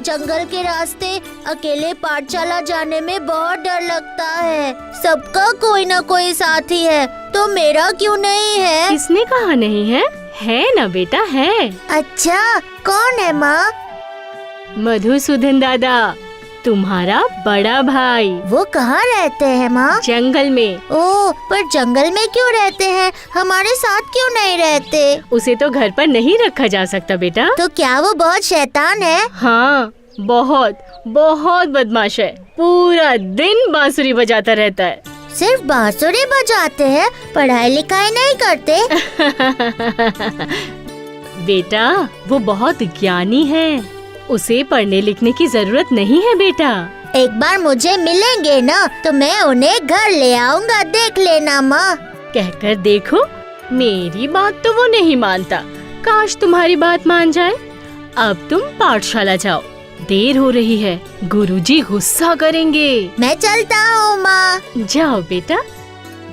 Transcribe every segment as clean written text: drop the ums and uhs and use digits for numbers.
जंगल के रास्ते अकेले पाठशाला जाने में बहुत डर लगता है। सबका कोई ना कोई साथी है, तो मेरा क्यों नहीं है? किसने कहा नहीं है? है ना बेटा, है। अच्छा, कौन है माँ? मधुसूदन दादा, तुम्हारा बड़ा भाई। वो कहाँ रहते हैं माँ? जंगल में। ओह, पर जंगल में क्यों रहते हैं? हमारे साथ क्यों नहीं रहते? उसे तो घर पर नहीं रखा जा सकता बेटा। तो क्या वो बहुत शैतान है? हाँ, बहुत बहुत बदमाश है। पूरा दिन बांसुरी बजाता रहता है। सिर्फ बांसुरी बजाते हैं, पढ़ाई लिखाई नहीं करते? बेटा, वो बहुत ज्ञानी है, उसे पढ़ने लिखने की जरूरत नहीं है बेटा। एक बार मुझे मिलेंगे ना, तो मैं उन्हें घर ले आऊंगा, देख लेना माँ। कहकर देखो, मेरी बात तो वो नहीं मानता। काश तुम्हारी बात मान जाए। अब तुम पाठशाला जाओ, देर हो रही है, गुरुजी गुस्सा करेंगे। मैं चलता हूँ माँ। जाओ बेटा,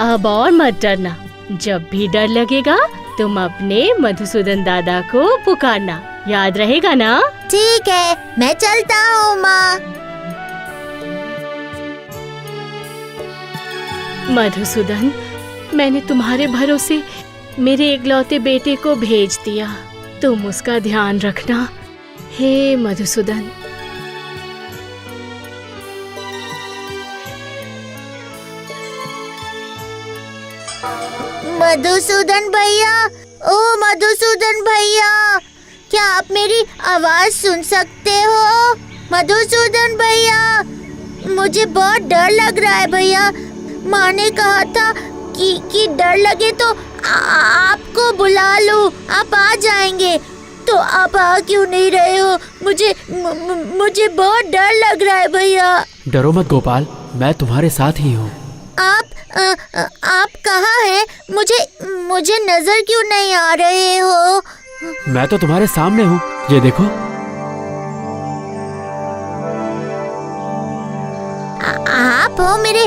अब और मत डरना। जब भी डर लगेगा तुम अपने मधुसूदन दादा को पुकारना, याद रहेगा ना? ठीक है, मैं चलता हूँ माँ। मधुसूदन, मैंने तुम्हारे भरोसे मेरे इकलौते बेटे को भेज दिया। तुम उसका ध्यान रखना, हे मधुसूदन। मधुसूदन भैया, ओ मधुसूदन भैया, क्या आप मेरी आवाज सुन सकते हो? मधुसूदन भैया, मुझे बहुत डर लग रहा है भैया। माँ ने कहा था कि डर लगे तो आपको बुला लूं, आप आ जाएंगे। तो आप आ क्यों नहीं रहे हो? मुझे बहुत डर लग रहा है भैया। डरो मत गोपाल, मैं तुम्हारे साथ ही हूँ। आप कहाँ हैं? मुझे नजर क्यों नहीं आ रहे हो? मैं तो तुम्हारे सामने हूँ, ये देखो। आप हो मेरे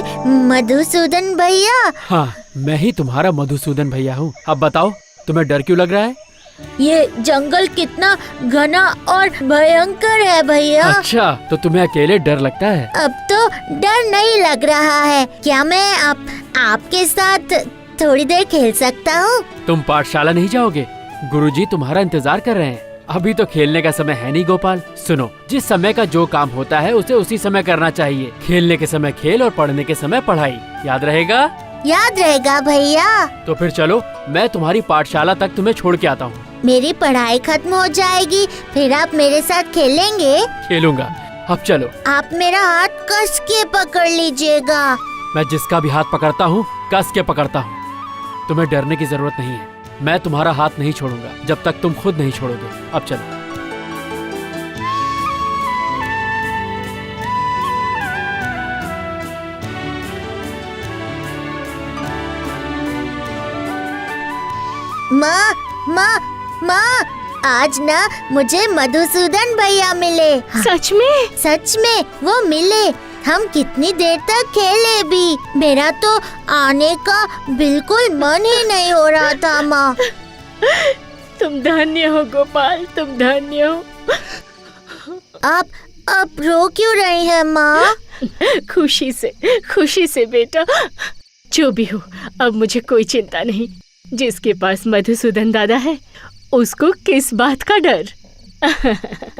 मधुसूदन भैया? हाँ, मैं ही तुम्हारा मधुसूदन भैया हूँ। अब बताओ, तुम्हें डर क्यों लग रहा है? ये जंगल कितना घना और भयंकर है भैया। अच्छा, तो तुम्हें अकेले डर लगता है? अब तो डर नहीं लग रहा है। क्या मैं आपके साथ थोड़ी देर खेल सकता हूँ? तुम पाठशाला नहीं जाओगे? गुरुजी तुम्हारा इंतजार कर रहे हैं। अभी तो खेलने का समय है नहीं गोपाल। सुनो, जिस समय का जो काम होता है उसे उसी समय करना चाहिए। खेलने के समय खेल और पढ़ने के समय पढ़ाई। याद रहेगा? याद रहेगा भैया। तो फिर चलो, मैं तुम्हारी पाठशाला तक तुम्हें छोड़ के आता हूँ। मेरी पढ़ाई खत्म हो जाएगी, फिर आप मेरे साथ खेलेंगे? खेलूंगा। अब चलो। आप मेरा हाथ कस के पकड़ लीजिएगा। मैं जिसका भी हाथ पकड़ता हूँ कस के पकड़ता हूँ। तुम्हें डरने की जरूरत नहीं है। मैं तुम्हारा हाथ नहीं छोड़ूंगा जब तक तुम खुद नहीं छोड़ोगे। अब चलो। माँ, माँ, माँ, आज ना मुझे मधुसूदन भैया मिले। सच में? सच में वो मिले। हम कितनी देर तक खेले भी। मेरा तो आने का बिल्कुल मन ही नहीं हो रहा था माँ। तुम धन्य हो गोपाल, तुम धन्य हो। आप रो क्यों रही हैं माँ? खुशी से बेटा। जो भी हो, अब मुझे कोई चिंता नहीं। जिसके पास मधुसूदन दादा है, उसको किस बात का डर।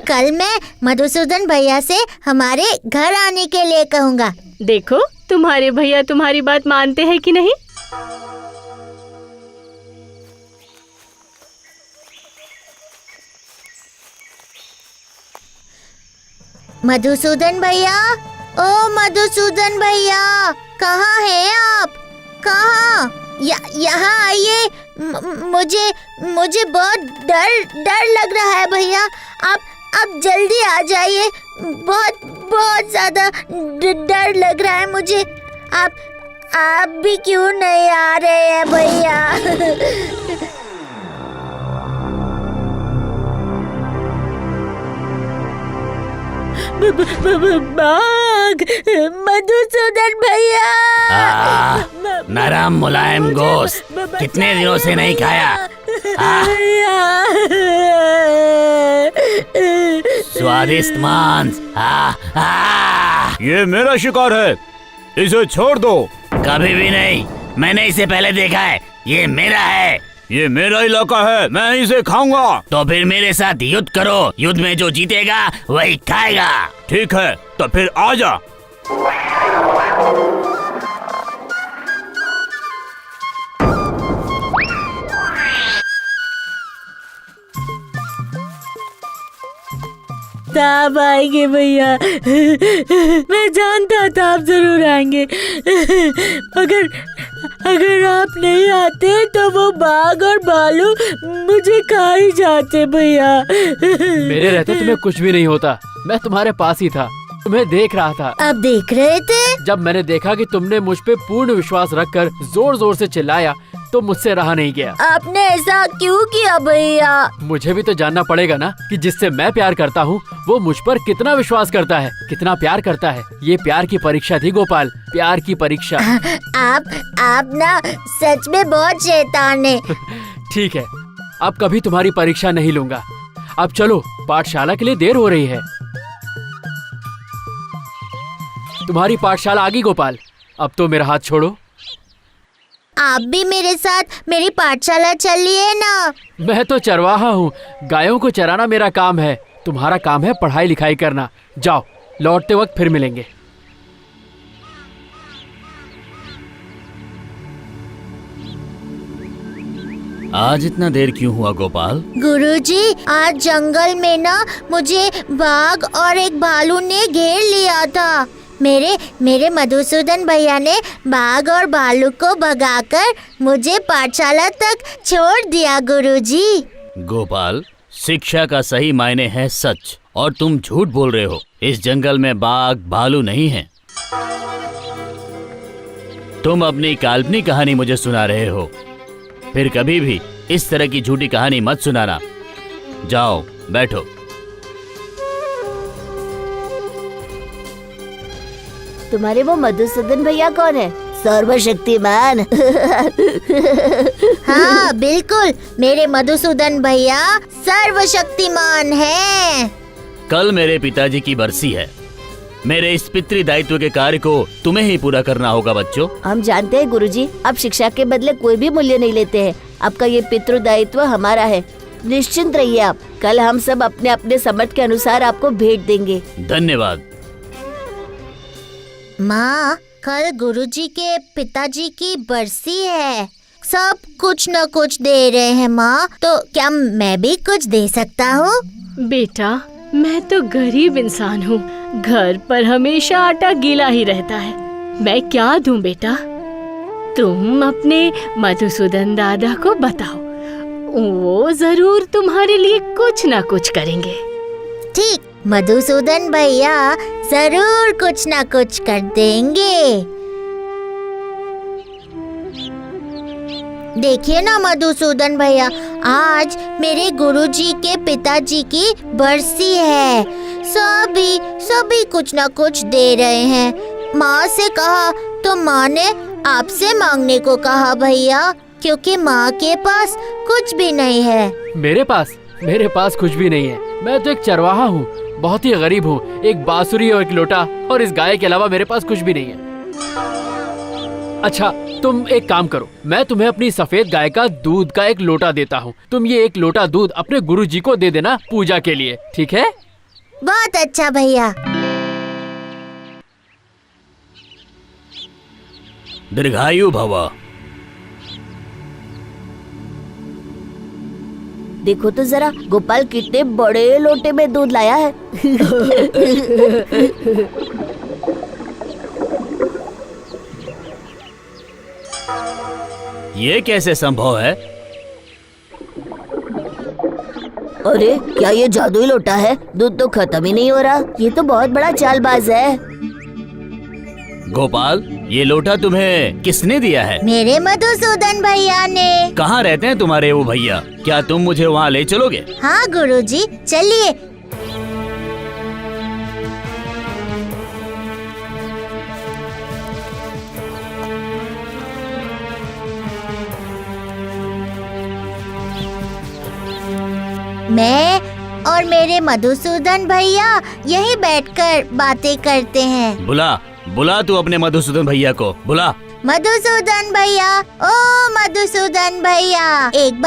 कल मैं मधुसूदन भैया से हमारे घर आने के लिए कहूँगा। देखो, तुम्हारे भैया तुम्हारी बात मानते हैं कि नहीं। मधुसूदन भैया, ओ मधुसूदन भैया, कहाँ हैं आप? कहाँ? यहाँ आइए। मुझे बहुत डर लग रहा है भैया। आप जल्दी आ जाइए। बहुत ज्यादा डर लग रहा है मुझे। आप भी क्यों नहीं आ रहे हैं भैया? बाघ, मधुसूदन भैया। नरम मुलायम गोश्त कितने दिनों से नहीं खाया। स्वादिष्ट मांस। ये मेरा शिकार है, इसे छोड़ दो। कभी भी नहीं, मैंने इसे पहले देखा है, ये मेरा है। ये मेरा इलाका है, मैं इसे खाऊंगा। तो फिर मेरे साथ युद्ध करो, युद्ध में जो जीतेगा वही खाएगा। ठीक है, तो फिर आजा। आप आएंगे भैया, मैं जानता था आप जरूर आएंगे। अगर आप नहीं आते तो वो बाघ और भालू मुझे खा ही जाते भैया। मेरे रहते तुम्हें कुछ भी नहीं होता, मैं तुम्हारे पास ही था, तुम्हें देख रहा था। आप देख रहे थे? जब मैंने देखा कि तुमने मुझ पे पूर्ण विश्वास रखकर जोर जोर से चिल्लाया तो मुझसे रहा नहीं गया। आपने ऐसा क्यों किया भैया? मुझे भी तो जानना पड़ेगा ना कि जिससे मैं प्यार करता हूँ वो मुझ पर कितना विश्वास करता है, कितना प्यार करता है। ये प्यार की परीक्षा थी गोपाल, प्यार की परीक्षा। आप ना सच में बहुत शैतान है। ठीक है, अब कभी तुम्हारी परीक्षा नहीं लूंगा। अब चलो, पाठशाला के लिए देर हो रही है। तुम्हारी पाठशाला आ गई गोपाल, अब तो मेरा हाथ छोड़ो। आप भी मेरे साथ मेरी पाठशाला चलिए ना। मैं तो चरवाहा हूँ, गायों को चराना मेरा काम है, तुम्हारा काम है पढ़ाई लिखाई करना। जाओ, लौटते वक्त फिर मिलेंगे। आज इतना देर क्यों हुआ गोपाल? गुरुजी, आज जंगल में ना मुझे बाघ और एक भालू ने घेर लिया था। मेरे मधुसूदन भैया ने बाघ और भालू को भगाकर मुझे पाठशाला तक छोड़ दिया गुरुजी। गोपाल, शिक्षा का सही मायने है सच, और तुम झूठ बोल रहे हो। इस जंगल में बाघ भालू नहीं है। तुम अपनी काल्पनिक कहानी मुझे सुना रहे हो। फिर कभी भी इस तरह की झूठी कहानी मत सुनाना। जाओ, बैठो। तुम्हारे वो मधुसूदन भैया कौन है? सर्वशक्तिमान। हाँ बिल्कुल, मेरे मधुसूदन भैया सर्वशक्तिमान हैं। कल मेरे पिताजी की बरसी है। मेरे इस पितृ दायित्व के कार्य को तुम्हें ही पूरा करना होगा बच्चों। हम जानते हैं गुरुजी, आप शिक्षा के बदले कोई भी मूल्य नहीं लेते हैं। आपका ये पितृ दायित्व हमारा है। निश्चिंत रहिए आप, कल हम सब अपने अपने समर्थ के अनुसार आपको भेंट देंगे। धन्यवाद। माँ, कल गुरुजी के पिताजी की बरसी है। सब कुछ न कुछ दे रहे हैं माँ, तो क्या मैं भी कुछ दे सकता हूँ? बेटा, मैं तो गरीब इंसान हूँ, घर पर हमेशा आटा गीला ही रहता है। मैं क्या दूं बेटा? तुम अपने मधुसूदन दादा को बताओ, वो जरूर तुम्हारे लिए कुछ ना कुछ करेंगे। ठीक, मधुसूदन भैया जरूर कुछ ना कुछ कर देंगे। देखिए ना मधुसूदन भैया, आज मेरे गुरुजी के पिताजी की बरसी है। सभी कुछ ना कुछ दे रहे हैं। माँ से कहा तो माँ ने आपसे मांगने को कहा भैया, क्योंकि माँ के पास कुछ भी नहीं है। मेरे पास कुछ भी नहीं है। मैं तो एक चरवाहा हूँ, बहुत ही गरीब हूँ। एक बांसुरी और एक लोटा और इस गाय के अलावा मेरे पास कुछ भी नहीं है। अच्छा, तुम एक काम करो, मैं तुम्हें अपनी सफेद गाय का दूध का एक लोटा देता हूँ। तुम ये एक लोटा दूध अपने गुरुजी को दे देना पूजा के लिए, ठीक है? बहुत अच्छा भैया। दीर्घायु भव। देखो तो जरा, गोपाल कितने बड़े लोटे में दूध लाया है। ये कैसे संभव है? अरे, क्या ये जादुई लोटा है? दूध तो खत्म ही नहीं हो रहा। ये तो बहुत बड़ा चालबाज है। गोपाल, ये लोटा तुम्हें किसने दिया है? मेरे मधुसूदन भैया ने। कहाँ रहते हैं तुम्हारे वो भैया? क्या तुम मुझे वहाँ ले चलोगे? हाँ गुरुजी, चलिए। मैं और मेरे मधुसूदन भैया यहीं बैठकर बातें करते हैं। बुला बुला तू अपने मधुसूदन भैया को बुला। मधुसूदन भैया, ओ मधुसूदन भैया, एक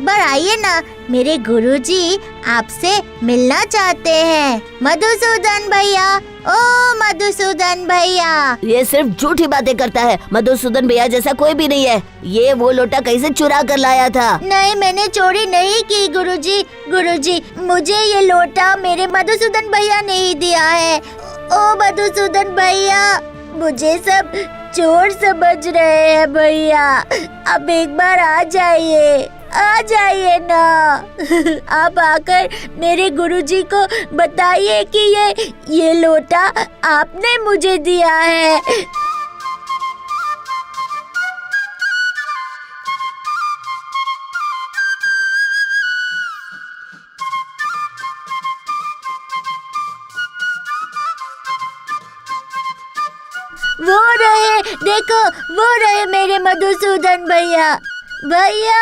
बार आइए ना, मेरे गुरुजी आपसे मिलना चाहते हैं। मधुसूदन भैया, ओ मधुसूदन भैया। ये सिर्फ झूठी बातें करता है। मधुसूदन भैया जैसा कोई भी नहीं है। ये वो लोटा कहीं से चुरा कर लाया था। नहीं, मैंने चोरी नहीं की गुरुजी, मुझे ये लोटा मेरे मधुसूदन भैया ने ही दिया है। ओ मधुसूदन भैया, मुझे सब चोर समझ रहे हैं भैया। अब एक बार आ जाइए ना। आप आकर मेरे गुरुजी को बताइए कि ये लोटा आपने मुझे दिया है। वो रहे, देखो वो रहे मेरे मधुसूदन भैया। भैया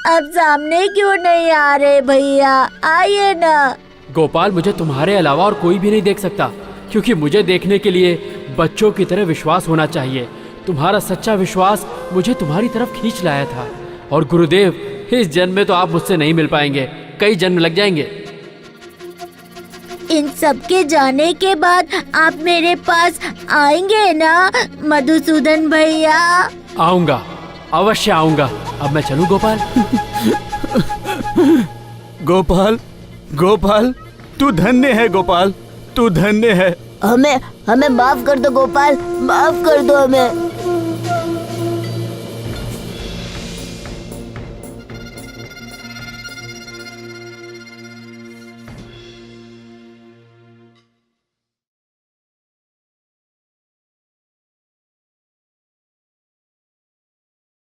अब सामने क्यों नहीं आ रहे भैया, आइए ना। गोपाल, मुझे तुम्हारे अलावा और कोई भी नहीं देख सकता, क्योंकि मुझे देखने के लिए बच्चों की तरह विश्वास होना चाहिए। तुम्हारा सच्चा विश्वास मुझे तुम्हारी तरफ खींच लाया था। और गुरुदेव, इस जन्म में तो आप मुझसे नहीं मिल पाएंगे, कई जन्म लग जाएंगे। इन सब के जाने के बाद आप मेरे पास आएंगे ना मधुसूदन भैया? आऊंगा, अवश्य आऊंगा। अब मैं चलूं गोपाल? गोपाल, तू धन्य है गोपाल, तू धन्य है। हमें माफ कर दो गोपाल, माफ कर दो हमें।